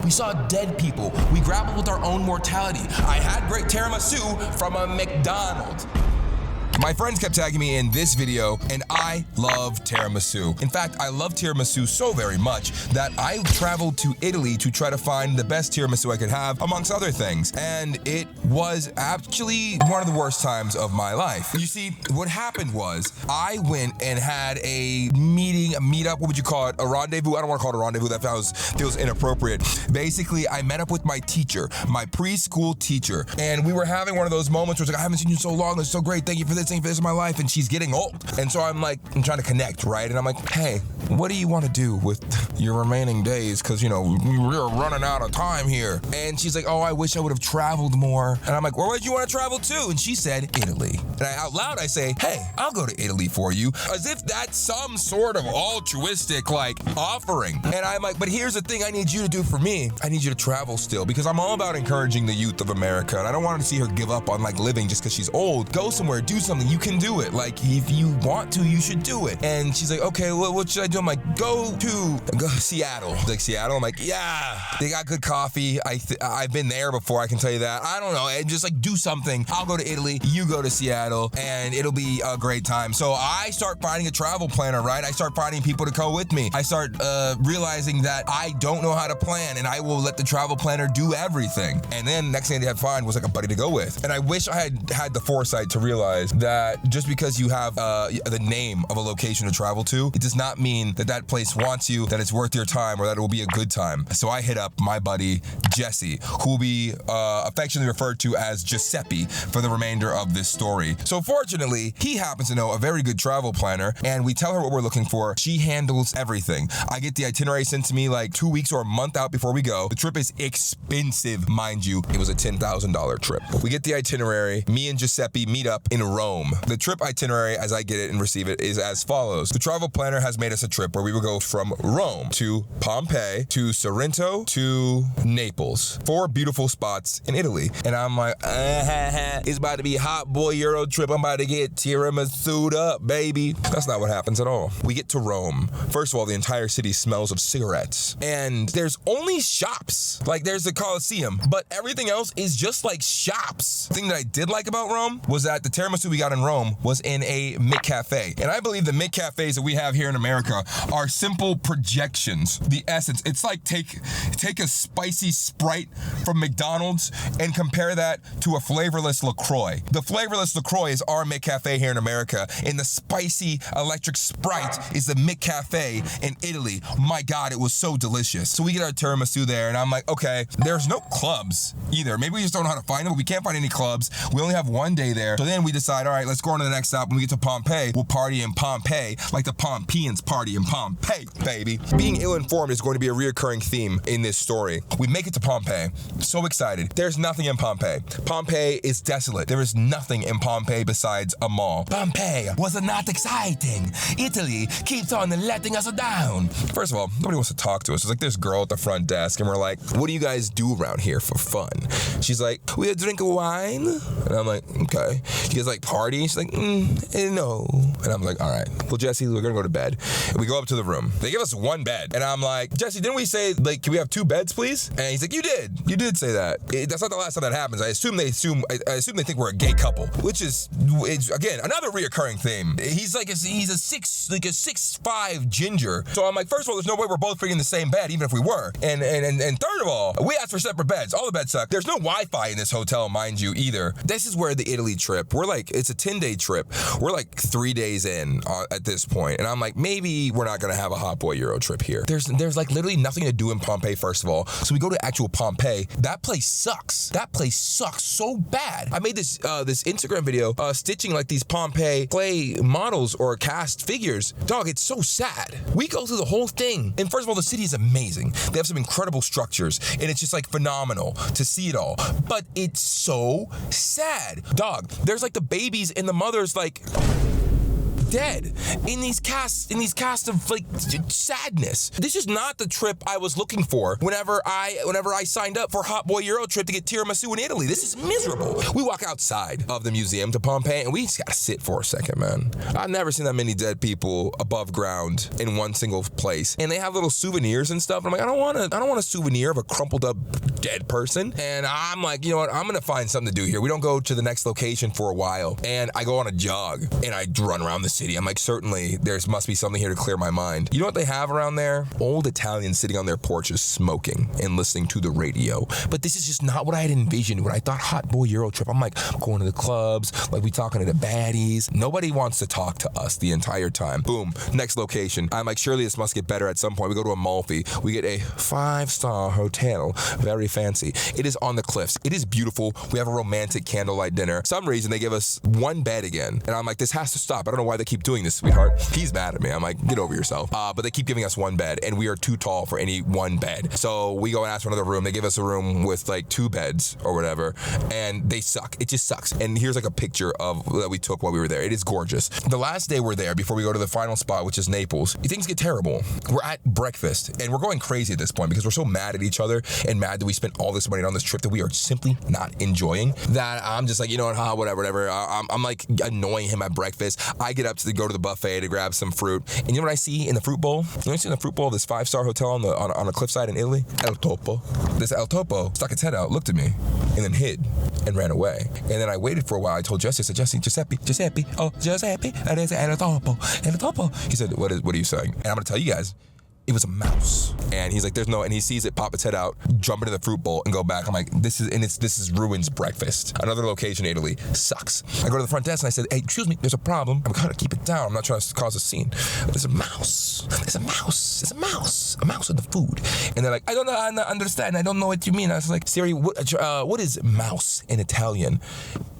We saw dead people. We grappled with our own mortality. I had great tiramisu from a McDonald's. My friends kept tagging me in this video, and I love tiramisu. In fact, I love tiramisu so very much that I traveled to Italy to try to find the best tiramisu I could have, amongst other things. And it was actually one of the worst times of my life. You see, what happened was I went and had a meetup, what would you call it? A rendezvous? I don't want to call it a rendezvous, that feels inappropriate. Basically, I met up with my teacher, my preschool teacher, and we were having one of those moments where it's like, I haven't seen you in so long, it's so great, thank you for this in my life, and she's getting old. And so I'm trying to connect, right? And I'm like, hey, what do you want to do with your remaining days? Because, you know, we're running out of time here. And she's like, oh, I wish I would have traveled more. And I'm like, well, where'd you want to travel to? And she said, Italy. And out loud, I say, hey, I'll go to Italy for you. As if that's some sort of altruistic, offering. And I'm like, but here's the thing I need you to do for me. I need you to travel still, because I'm all about encouraging the youth of America. And I don't want to see her give up on, living just because she's old. Go somewhere, do something. You can do it. If you want to, you should do it. And she's like, okay, well, what should I do? I'm like, go Seattle. Like, Seattle? I'm like, yeah, they got good coffee. I've been there before, I can tell you that. I don't know, and just do something. I'll go to Italy, you go to Seattle, and it'll be a great time. So I start finding a travel planner, right? I start finding people to go with me. I start realizing that I don't know how to plan, and I will let the travel planner do everything. And then next thing I had to find was a buddy to go with. And I wish I had the foresight to realize that just because you have the name of a location to travel to, it does not mean that place wants you, that it's worth your time, or that it will be a good time. So I hit up my buddy Jesse, who will be affectionately referred to as Giuseppe for the remainder of this story. So fortunately, he happens to know a very good travel planner, and we tell her what we're looking for. She handles everything. I get the itinerary sent to me 2 weeks or a month out before we go. The trip is expensive, mind you. It was a $10,000 trip. We get the itinerary. Me and Giuseppe meet up in Rome. The trip itinerary, as I get it and receive it, is as follows. The travel planner has made us a trip where we will go from Rome to Pompeii to Sorrento to Naples. 4 beautiful spots in Italy. And I'm like, it's about to be a hot boy Euro trip. I'm about to get tiramisu'd up, baby. That's not what happens at all. We get to Rome. First of all, the entire city smells of cigarettes. And there's only shops. There's the Colosseum, but everything else is just shops. The thing that I did like about Rome was that the tiramisu we got in Rome was in a McCafe. And I believe the McCafes that we have here in America are simple projections. The essence, it's take a spicy Sprite from McDonald's and compare that to a flavorless LaCroix. The flavorless LaCroix is our McCafe here in America, and the spicy electric Sprite is the McCafe in Italy. My God, it was so delicious. So we get our tiramisu there, and I'm like, okay, there's no clubs either. Maybe we just don't know how to find them, but we can't find any clubs. We only have one day there. So then we decide, all right, let's go on to the next stop. When we get to Pompeii, we'll party in Pompeii like the Pompeians party in Pompeii, baby. Being ill-informed is going to be a reoccurring theme in this story. We make it to Pompeii. So excited. There's nothing in Pompeii. Pompeii is desolate. There is nothing in Pompeii besides a mall. Pompeii was not exciting. Italy keeps on letting us down. First of all, nobody wants to talk to us. It's this girl at the front desk, and we're like, what do you guys do around here for fun? She's like, we drink wine. And I'm like, okay. She goes party? She's like, no. And I'm like, all right. Well, Jesse, we're gonna go to bed. And we go up to the room. They give us one bed. And I'm like, Jesse, didn't we say, can we have 2 beds, please? And he's like, you did say that. That's not the last time that happens. I assume they think we're a gay couple, which is again, another reoccurring theme. He's a 6'5" ginger. So I'm like, first of all, there's no way we're both freaking in the same bed, even if we were. And third of all, we asked for separate beds. All the beds suck. There's no Wi-Fi in this hotel, mind you, either. This is where the Italy trip, it's a 10-day trip. We're 3 days in at this point. And I'm like, maybe we're not gonna have a hot boy Euro trip here. There's literally nothing to do in Pompeii, first of all. So we go to actual Pompeii. That place sucks. That place sucks so bad. I made this Instagram video stitching these Pompeii clay models or cast figures. Dog, it's so sad. We go through the whole thing. And first of all, the city is amazing. They have some incredible structures, and it's just phenomenal to see it all. But it's so sad. Dog, there's the babies and the mothers dead in these casts of like sadness. This is not the trip I was looking for whenever I signed up for Hot Boy Euro trip to get tiramisu in Italy. This is miserable. We walk outside of the museum to Pompeii and we just gotta sit for a second, man. I've never seen that many dead people above ground in one single place. And they have little souvenirs and stuff. And I'm like, I don't want a souvenir of a crumpled up dead person. And I'm like, you know what? I'm gonna find something to do here. We don't go to the next location for a while. And I go on a jog and I run around the city. I'm like, certainly there must be something here to clear my mind. You know what they have around there? Old Italians sitting on their porches smoking and listening to the radio. But this is just not what I had envisioned when I thought Hot Boy Euro trip. I'm like, going to the clubs, like we talking to the baddies. Nobody wants to talk to us the entire time. Boom, next location. I'm like, surely this must get better at some point. We go to Amalfi. We get a 5-star hotel. Very fancy. It is on the cliffs. It is beautiful. We have a romantic candlelight dinner. For some reason, they give us one bed again. And I'm like, this has to stop. I don't know why they keep doing this, sweetheart. He's mad at me. I'm like, get over yourself. But they keep giving us one bed, and we are too tall for any one bed. So we go and ask for another room. They give us a room with like 2 beds or whatever, and they suck. It just sucks. And here's like a picture of that we took while we were there. It is gorgeous. The last day we're there, before we go to the final spot, which is Naples, things get terrible. We're at breakfast, and we're going crazy at this point because we're so mad at each other and mad that we spent all this money on this trip that we are simply not enjoying, that I'm just like, you know what, whatever. I'm like annoying him at breakfast. I get up to go to the buffet to grab some fruit, and you know what I see in the fruit bowl? You know what I see in the fruit bowl of this 5-star hotel on a cliffside in Italy? El Topo. This El Topo stuck its head out, looked at me, and then hid and ran away. And then I waited for a while. I told Jesse, I said, Giuseppe, that is El Topo. El Topo. He said, what are you saying? And I'm gonna tell you guys, it was a mouse. And he's like, and he sees it pop its head out, jump into the fruit bowl and go back. I'm like, this is ruins breakfast. Another location in Italy sucks. I go to the front desk and I said, hey, excuse me, there's a problem. I'm gonna keep it down. I'm not trying to cause a scene. There's a mouse. A mouse in the food. And they're like, I don't understand. I don't know what you mean. I was like, Siri, what is mouse in Italian?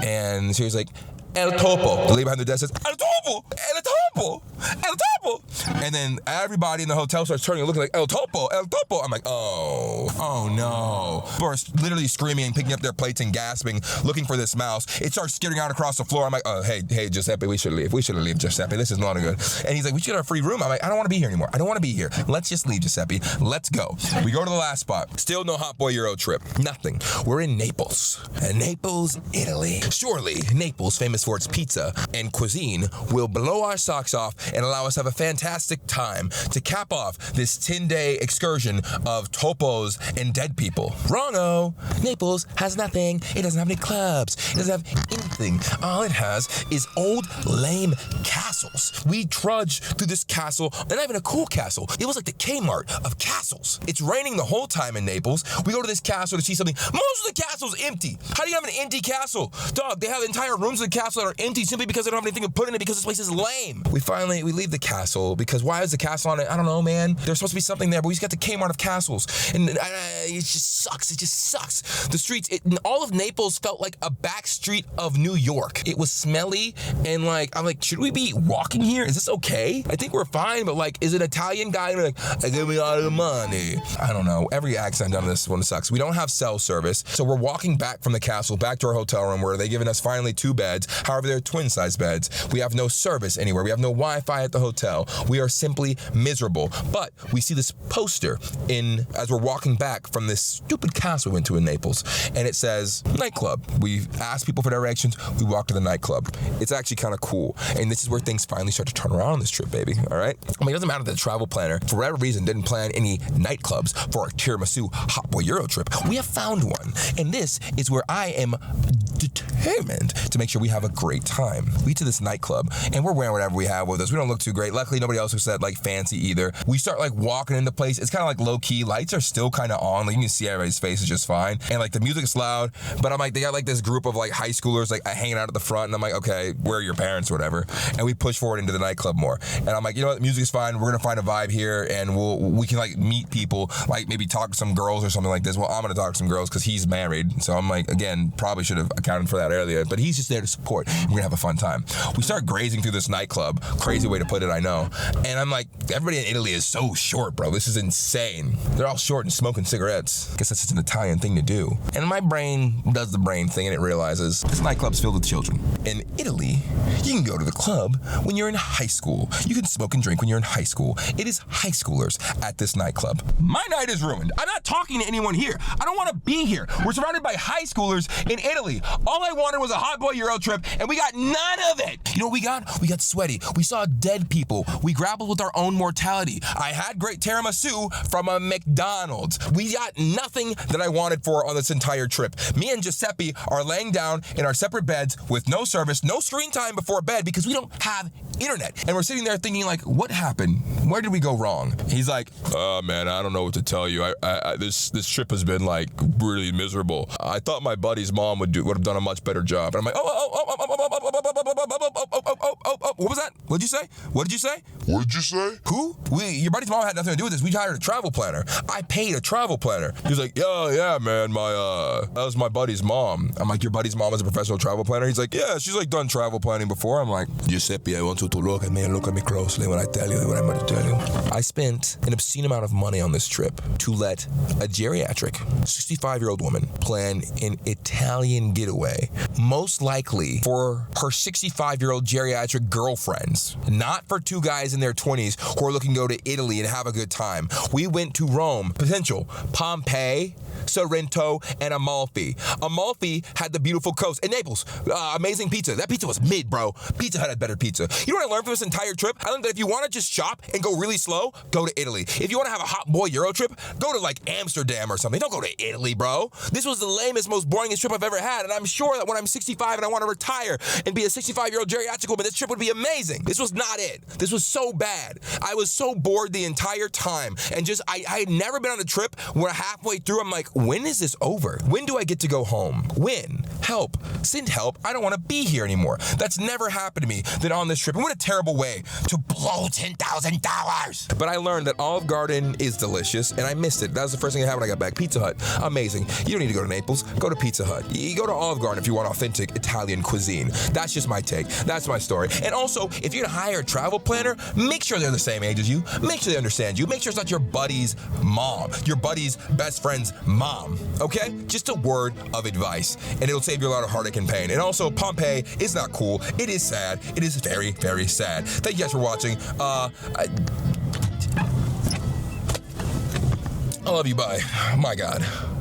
And Siri's like, El Topo. The lady behind the desk says, El Topo! El Topo! El Topo! And then everybody in the hotel starts turning and looking like, El Topo! El Topo! I'm like, oh no. People are literally screaming and picking up their plates and gasping, looking for this mouse. It starts skittering out across the floor. I'm like, oh, hey, Giuseppe, we should leave. We should leave, Giuseppe. This is not good. And he's like, we should get our free room. I'm like, I don't want to be here anymore. I don't want to be here. Let's just leave, Giuseppe. Let's go. We go to the last spot. Still no Hot Boy Euro trip. Nothing. We're in Naples. Naples, Italy. Surely, Naples, famous for its pizza and cuisine, will blow our socks off and allow us to have a fantastic time to cap off this 10-day excursion of topos and dead people. Wrong-o. Naples has nothing. It doesn't have any clubs. It doesn't have anything. All it has is old, lame castles. We trudge through this castle, and not even a cool castle. It was like the Kmart of castles. It's raining the whole time in Naples. We go to this castle to see something. Most of the castle's empty. How do you have an empty castle? Dog, they have entire rooms of the castle that are empty simply because they don't have anything to put in it because this place is lame. We leave the castle because why is the castle on it? I don't know, man. There's supposed to be something there, but we just got the Kmart of castles. And it just sucks. It just sucks. The streets, all of Naples felt like a back street of New York. It was smelly and like, I'm like, should we be walking here? Is this okay? I think we're fine, but like, is an Italian guy and we're like, give me all the money? I don't know. Every accent on this one sucks. We don't have cell service. So we're walking back from the castle back to our hotel room where they've given us finally 2 beds. However, they're twin-size beds. We have no service anywhere. We have no Wi-Fi at the hotel. We are simply miserable. But we see this poster as we're walking back from this stupid castle we went to in Naples, and it says nightclub. We asked people for directions. We walked to the nightclub. It's actually kind of cool, and this is where things finally start to turn around on this trip, baby. All right. I mean, it doesn't matter that the travel planner, for whatever reason, didn't plan any nightclubs for our Tiramisu Hot Boy Euro trip. We have found one, and this is where I am determined to make sure we have a great time. We get to this nightclub and we're wearing whatever we have with us. We don't look too great. Luckily, nobody else looks that like fancy either. We start like walking in the place. It's kind of like low key. Lights are still kind of on. Like you can see everybody's faces just fine. And like the music's loud, but I'm like, they got like this group of like high schoolers like hanging out at the front. And I'm like, okay, where are your parents or whatever? And we push forward into the nightclub more. And I'm like, you know what? The music's fine. We're going to find a vibe here and we can like meet people, like maybe talk to some girls or something like this. Well, I'm going to talk to some girls because he's married. So I'm like, again, probably should have accounted for that earlier, but he's just there to support. We're going to have a fun time. We start grazing through this nightclub nightclub. Crazy way to put it, I know. And I'm like, everybody in Italy is so short, bro. This is insane. They're all short and smoking cigarettes. Guess that's just an Italian thing to do. And my brain does the brain thing and it realizes this nightclub's filled with children. In Italy, you can go to the club when you're in high school. You can smoke and drink when you're in high school. It is high schoolers at this nightclub. My night is ruined. I'm not talking to anyone here. I don't want to be here. We're surrounded by high schoolers in Italy. All I wanted was a hot boy Euro trip, and we got none of it. You know what we got? We got sweaty. We saw dead people. We grappled with our own mortality. I had great tiramisu from a McDonald's. We got nothing that I wanted for on this entire trip. Me and Giuseppe are laying down in our separate beds with no service, no screen time before bed because we don't have internet. And we're sitting there thinking like, what happened? Where did we go wrong? He's like, man, I don't know what to tell you. This trip has been like really miserable. I thought my buddy's mom would have done a much better job. And I'm like, what was that? What'd you say? What did you say? What did you say? Who? Your buddy's mom had nothing to do with this. We hired a travel planner. I paid a travel planner. He was like, yeah, man, that was my buddy's mom. I'm like, your buddy's mom is a professional travel planner? He's like, yeah, she's like done travel planning before. I'm like, Giuseppe, I want you to look at me and look at me closely when I tell you what I'm going to tell you. I spent an obscene amount of money on this trip to let a geriatric 65-year-old woman plan an Italian getaway, most likely for her 65-year-old geriatric girlfriends, not for two guys in their 20s who are looking to go to Italy and have a good time. We went to Rome, potential, Pompeii, Sorrento, and Amalfi. Amalfi had the beautiful coast. And Naples, amazing pizza. That pizza was mid, bro. Pizza Hut had better pizza. You know what I learned from this entire trip? I learned that if you want to just shop and go really slow, go to Italy. If you want to have a hot boy Euro trip, go to like Amsterdam or something. Don't go to Italy, bro. This was the lamest, most boringest trip I've ever had. And I'm sure that when I'm 65 and I want to retire and be a 65-year-old geriatric woman, this trip would be amazing. This was not it. This was so bad. I was so bored the entire time. And just, I had never been on a trip where halfway through, I'm like, when is this over? When do I get to go home? When? Help. Send help. I don't want to be here anymore. That's never happened to me than on this trip. And what a terrible way to blow $10,000. But I learned that Olive Garden is delicious, and I missed it. That was the first thing that happened when I got back. Pizza Hut, amazing. You don't need to go to Naples. Go to Pizza Hut. You go to Olive Garden if you want authentic Italian cuisine. That's just my take. That's my story. And also, if you're gonna hire a travel planner, make sure they're the same age as you. Make sure they understand you. Make sure it's not your buddy's mom, your buddy's best friend's mom. Okay? Just a word of advice, and it'll save you a lot of heartache and pain. And also, Pompeii is not cool. It is sad. It is very, very sad. Thank you guys for watching. I love you. Bye. My God.